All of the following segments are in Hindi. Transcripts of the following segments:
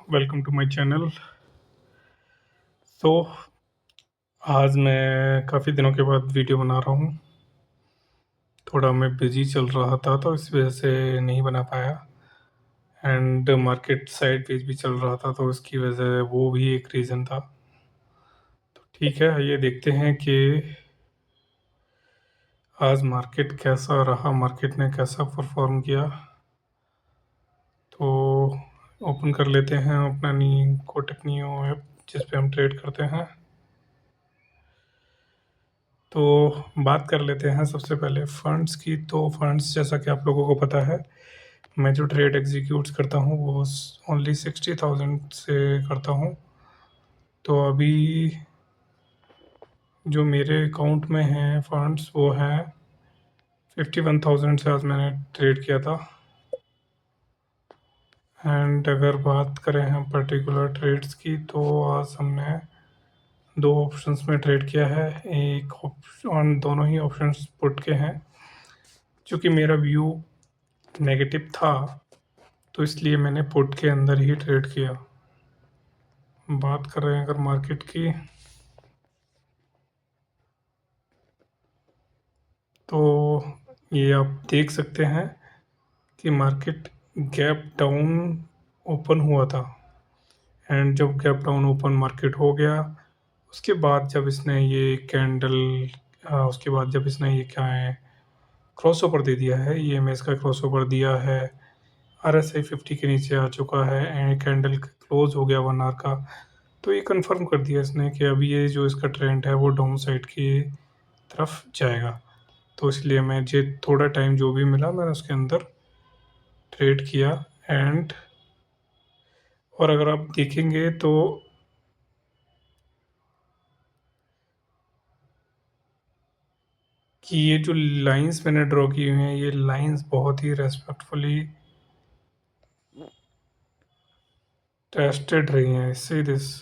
Welcome to my channel. So आज मैं काफ़ी दिनों के बाद वीडियो बना रहा हूँ। थोड़ा मैं बिज़ी चल रहा था तो इस वजह से नहीं बना पाया एंड मार्केट साइड वेज भी चल रहा था तो उसकी वजह वो भी एक रीज़न था। तो ठीक है, आइए देखते हैं कि आज मार्केट कैसा रहा, मार्केट ने कैसा परफॉर्म किया। तो ओपन कर लेते हैं अपना कोटक नियो ऐप जिस पे हम ट्रेड करते हैं। तो बात कर लेते हैं सबसे पहले फंड्स की। तो फंड्स जैसा कि आप लोगों को पता है, मैं जो ट्रेड एग्जीक्यूट्स करता हूँ वो ओनली 60,000 से करता हूँ। तो अभी जो मेरे अकाउंट में हैं फंड्स वो हैं 51,000 से आज मैंने ट्रेड किया था। एंड अगर बात करें हम पर्टिकुलर ट्रेड्स की तो आज हमने दो ऑप्शंस में ट्रेड किया है। एक ऑप्शन, दोनों ही ऑप्शंस पुट के हैं। चूँकि मेरा व्यू नेगेटिव था तो इसलिए मैंने पुट के अंदर ही ट्रेड किया। बात कर रहे हैं अगर मार्केट की, तो ये आप देख सकते हैं कि मार्केट गैप डाउन ओपन हुआ था एंड जब गैप डाउन ओपन मार्केट हो गया उसके बाद जब इसने ये कैंडल उसके बाद जब इसने ये क्या है क्रॉस ओवर दे दिया है, ये EMA का क्रॉस ओवर दिया है, RSI 50 के नीचे आ चुका है एंड कैंडल क्लोज हो गया 1 आवर का। तो ये कंफर्म कर दिया इसने कि अभी ये जो इसका ट्रेंड है वो डाउन साइड की तरफ जाएगा। तो इसलिए मैं जे थोड़ा टाइम जो भी मिला मैंने उसके अंदर ट्रेड किया। एंड और अगर आप देखेंगे तो कि ये जो लाइंस मैंने ड्रॉ की हुई हैं ये लाइंस बहुत ही रेस्पेक्टफुली टेस्टेड रही हैं। इससे दिस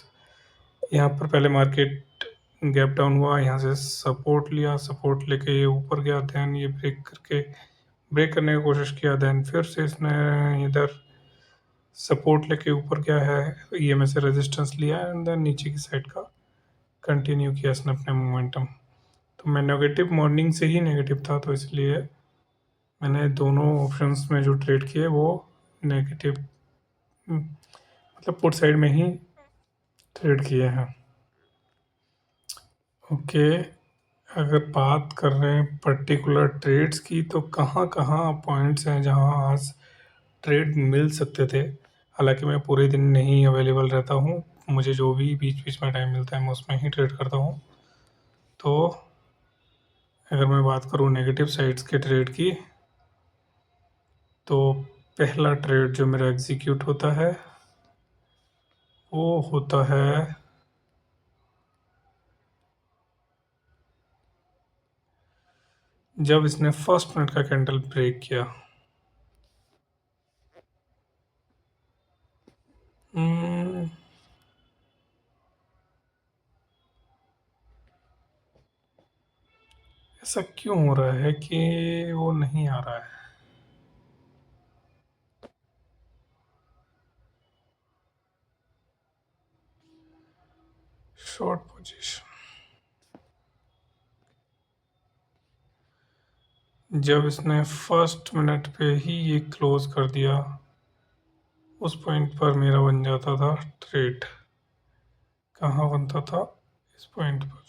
यहाँ पर पहले मार्केट गैप डाउन हुआ, यहाँ से सपोर्ट लिया, सपोर्ट लेके ये ऊपर गया, देन ये ब्रेक करने की कोशिश किया, देन फिर से इसने इधर सपोर्ट लेके ऊपर गया है, EMA से रेजिस्टेंस लिया एंड देन नीचे की साइड का कंटिन्यू किया इसने अपने मोमेंटम। तो मैं नेगेटिव मॉर्निंग से ही नेगेटिव था तो इसलिए मैंने दोनों ऑप्शंस में जो ट्रेड किए वो नेगेटिव मतलब पुट साइड में ही ट्रेड किए हैं। ओके, अगर बात कर रहे हैं पर्टिकुलर ट्रेड्स की तो कहाँ कहाँ पॉइंट्स हैं जहाँ आज ट्रेड मिल सकते थे। हालांकि मैं पूरे दिन नहीं अवेलेबल रहता हूँ, मुझे जो भी बीच बीच में टाइम मिलता है मैं उसमें ही ट्रेड करता हूँ। तो अगर मैं बात करूँ नेगेटिव साइड्स के ट्रेड की तो पहला ट्रेड जो मेरा एग्जीक्यूट होता है वो होता है जब इसने फर्स्ट मिनट का कैंडल ब्रेक किया। ऐसा क्यों हो रहा है कि वो नहीं आ रहा है? शॉर्ट पोजीशन जब इसने फर्स्ट मिनट पे ही ये क्लोज कर दिया उस पॉइंट पर मेरा बन जाता था ट्रेड। कहाँ बनता था? इस पॉइंट पर।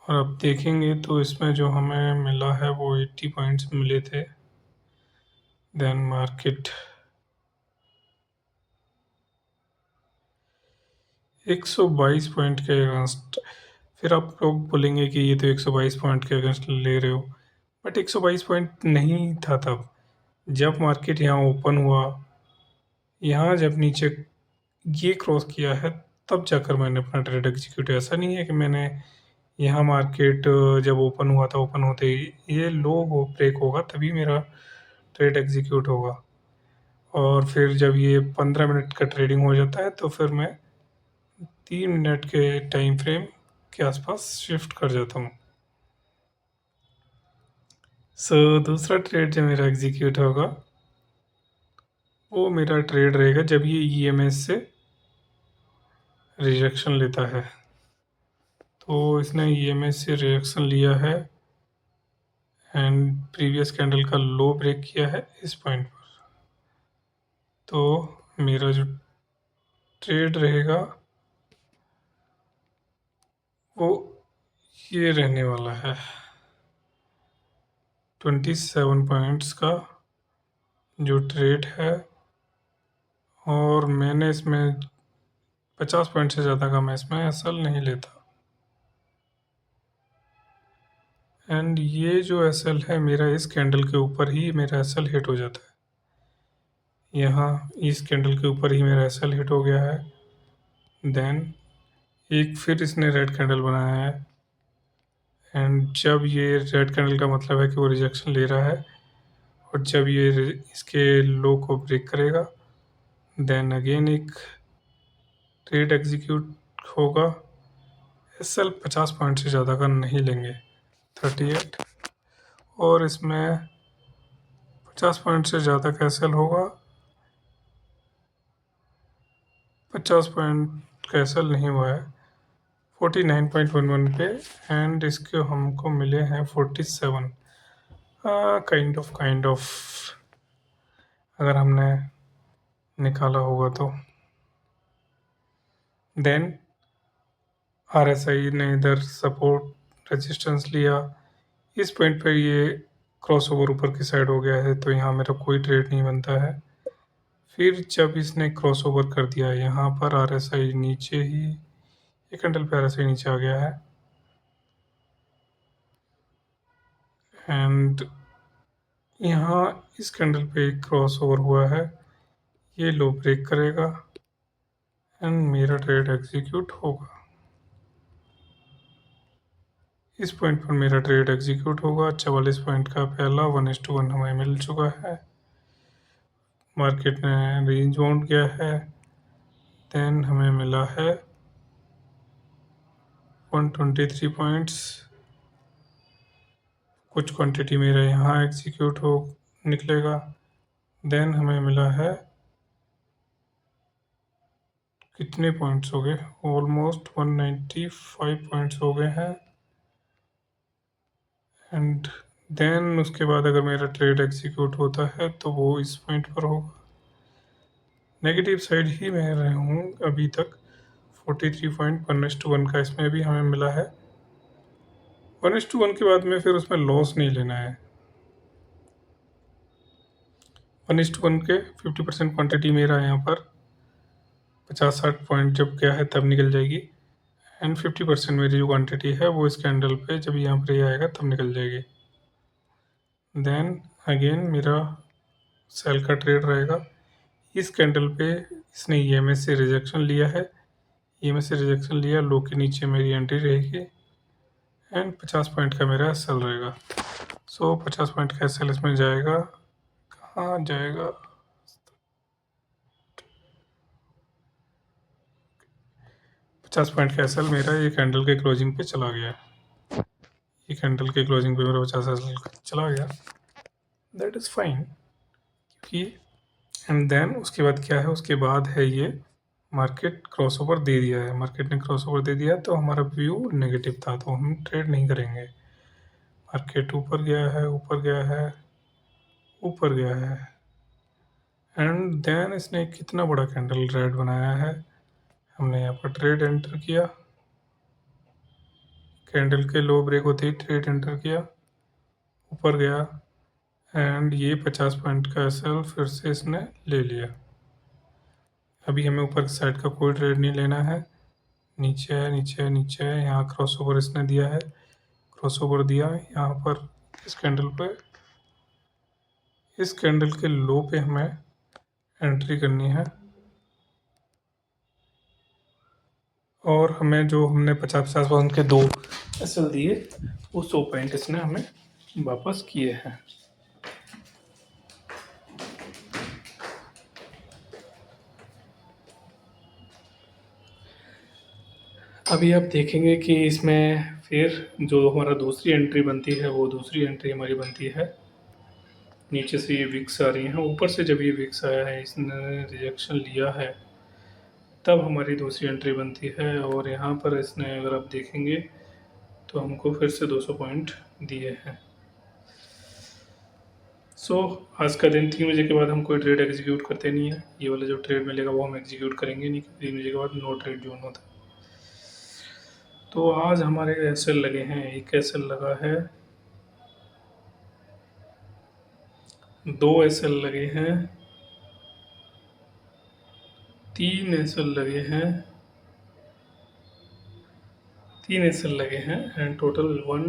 और अब देखेंगे तो इसमें जो हमें मिला है वो 80 पॉइंट्स मिले थे। देन मार्केट 122 पॉइंट के अगेंस्ट। फिर आप लोग बोलेंगे कि ये तो 122 पॉइंट के अगेंस्ट ले रहे हो, बट 122 पॉइंट नहीं था तब जब मार्केट यहाँ ओपन हुआ। यहाँ जब नीचे ये क्रॉस किया है तब जाकर मैंने अपना ट्रेड एग्जीक्यूट। ऐसा नहीं है कि मैंने यहाँ मार्केट जब ओपन हुआ था ओपन होते ही ये लो हो ब्रेक होगा तभी मेरा ट्रेड एग्जीक्यूट होगा। और फिर जब ये 15 मिनट का ट्रेडिंग हो जाता है तो फिर मैं 3 मिनट के टाइम फ्रेम के आसपास शिफ्ट कर जाता हूँ। दूसरा ट्रेड जो मेरा एग्जीक्यूट होगा वो मेरा ट्रेड रहेगा जब ये ईएमएस से रिजेक्शन लेता है। तो इसने ईएमएस से रिजेक्शन लिया है एंड प्रीवियस कैंडल का लो ब्रेक किया है इस पॉइंट पर। तो मेरा जो ट्रेड रहेगा वो ये रहने वाला है 27 पॉइंट्स का जो ट्रेड है, और मैंने इसमें 50 पॉइंट से ज़्यादा का मैं इसमें एसएल नहीं लेता। एंड ये जो एसएल है मेरा इस कैंडल के ऊपर ही मेरा एसएल हिट हो जाता है। यहाँ इस कैंडल के ऊपर ही मेरा एसएल हिट हो गया है। देन एक फिर इसने रेड कैंडल बनाया है एंड जब ये रेड कैंडल का मतलब है कि वो रिजेक्शन ले रहा है, और जब ये इसके लो को ब्रेक करेगा देन अगेन एक ट्रेड एग्जीक्यूट होगा। एसएल 50 पॉइंट से ज़्यादा का नहीं लेंगे, 38, और इसमें 50 पॉइंट से ज़्यादा का एसएल होगा, 50 पॉइंट का एसएल नहीं हुआ है 49.11 पे, एंड इसके हमको मिले हैं 47। काइंड ऑफ अगर हमने निकाला होगा तो। देन आरएसआई ने इधर सपोर्ट रेजिस्टेंस लिया, इस पॉइंट पर ये क्रॉसओवर ऊपर की साइड हो गया है तो यहाँ मेरा कोई ट्रेड नहीं बनता है। फिर जब इसने क्रॉसओवर कर दिया यहाँ पर आरएसआई नीचे ही, एक कैंडल पे आरएसआई नीचे आ गया है एंड यहाँ इस कैंडल पे एक क्रॉसओवर हुआ है, ये लो ब्रेक करेगा एंड मेरा ट्रेड एग्जीक्यूट होगा। इस पॉइंट पर मेरा ट्रेड एग्जीक्यूट होगा। 44 पॉइंट का पहला 1:1 हमें मिल चुका है। मार्केट ने रेंज बाउंड किया है। देन हमें मिला है 123 पॉइंट्स। कुछ क्वांटिटी मेरा यहाँ एग्जीक्यूट हो निकलेगा। देन हमें मिला है कितने पॉइंट्स हो गए, ऑलमोस्ट 195 पॉइंट्स हो गए हैं। एंड देन उसके बाद अगर मेरा ट्रेड एग्जीक्यूट होता है तो वो इस पॉइंट पर होगा। नेगेटिव साइड ही मैं रहा हूँ अभी तक। 43.1:1 का इसमें भी हमें मिला है। 1:1 के बाद में फिर उसमें लॉस नहीं लेना है। 1:1 के 50% क्वांटिटी मेरा यहाँ पर 50-60 पॉइंट जब गया है तब निकल जाएगी, एंड 50% मेरी जो क्वांटिटी है वो इस कैंडल पे जब यहाँ पर ये आएगा तब निकल जाएगी। देन अगेन मेरा सेल का ट्रेड रहेगा। इस कैंडल पे इसने ईएमएस से रिजेक्शन लिया है, ईएमएस से रिजेक्शन लिया, लो के नीचे मेरी एंट्री रहेगी एंड 50 पॉइंट का मेरा एसएल रहेगा। 50 पॉइंट का एसएल इसमें जाएगा, कहाँ जाएगा, 50 पॉइंट का एसएल मेरा ये कैंडल के क्लोजिंग पे चला गया। ये कैंडल के क्लोजिंग पे मेरा 50 एसएल चला गया, दैट इज़ फाइन। क्योंकि एंड देन उसके बाद क्या है, उसके बाद है ये मार्केट क्रॉसओवर दे दिया है। मार्केट ने क्रॉसओवर दे दिया तो हमारा व्यू नेगेटिव था, तो हम ट्रेड नहीं करेंगे। मार्केट ऊपर गया है, ऊपर गया है, ऊपर गया है, एंड देन इसने कितना बड़ा कैंडल रेड बनाया है। हमने यहाँ पर ट्रेड एंटर किया, कैंडल के लो ब्रेक होते ही ट्रेड एंटर किया, ऊपर गया एंड ये 50 पॉइंट का एसएल फिर से इसने ले लिया। अभी हमें ऊपर की साइड का कोई ट्रेड नहीं लेना है। नीचे है, नीचे है, नीचे है, यहाँ क्रॉसओवर इसने दिया है, क्रॉसओवर दिया यहाँ पर इस कैंडल पे, इस कैंडल के लो पे हमें एंट्री करनी है, और हमें जो हमने 50-50 पॉइंट के 2 एसएल दिए वो 100 पॉइंट इसने हमें वापस किए हैं। अभी आप देखेंगे कि इसमें फिर जो हमारा दूसरी एंट्री बनती है वो दूसरी एंट्री हमारी बनती है, नीचे से ये विक्स आ रही हैं, ऊपर से जब ये विक्स आया है इसने रिजेक्शन लिया है तब हमारी दूसरी एंट्री बनती है। और यहाँ पर इसने अगर आप देखेंगे तो हमको फिर से 200 पॉइंट दिए हैं। आज का दिन 3 बजे के बाद हम कोई ट्रेड एग्जीक्यूट करते नहीं है। ये वाला जो ट्रेड मिलेगा वो हम एग्जीक्यूट करेंगे नहीं, 3 बजे के बाद नो ट्रेड जोन होता है। तो आज हमारे एसएल लगे हैं, एक एसएल लगा है, 2 एसएल लगे हैं, 3 एसएल लगे हैं, 3 एसएल लगे हैं and total 1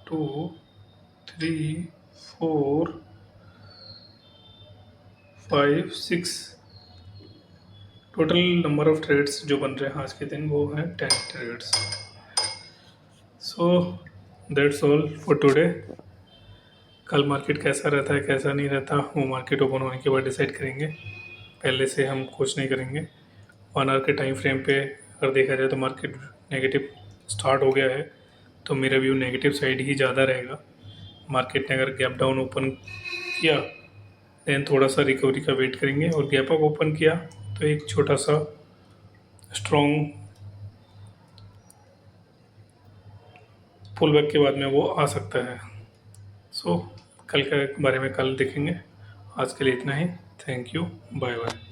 2 3 4 5 6 total number of trades जो बन रहे हैं आज के दिन वो हैं 10 trades. That's all for today. कल मार्केट कैसा रहता है कैसा नहीं रहता वो मार्केट ओपन होने के बाद डिसाइड करेंगे, पहले से हम कुछ नहीं करेंगे। 1 आवर के टाइम फ्रेम पे अगर देखा जाए तो मार्केट नेगेटिव स्टार्ट हो गया है, तो मेरा व्यू नेगेटिव साइड ही ज़्यादा रहेगा। मार्केट ने अगर गैप डाउन ओपन किया देन थोड़ा सा रिकवरी का वेट करेंगे, और गैप अप ओपन किया तो एक छोटा सा स्ट्रॉन्ग पुल बैक के बाद में वो आ सकता है। कल के बारे में कल देखेंगे। आज के लिए इतना ही। Thank you, bye bye.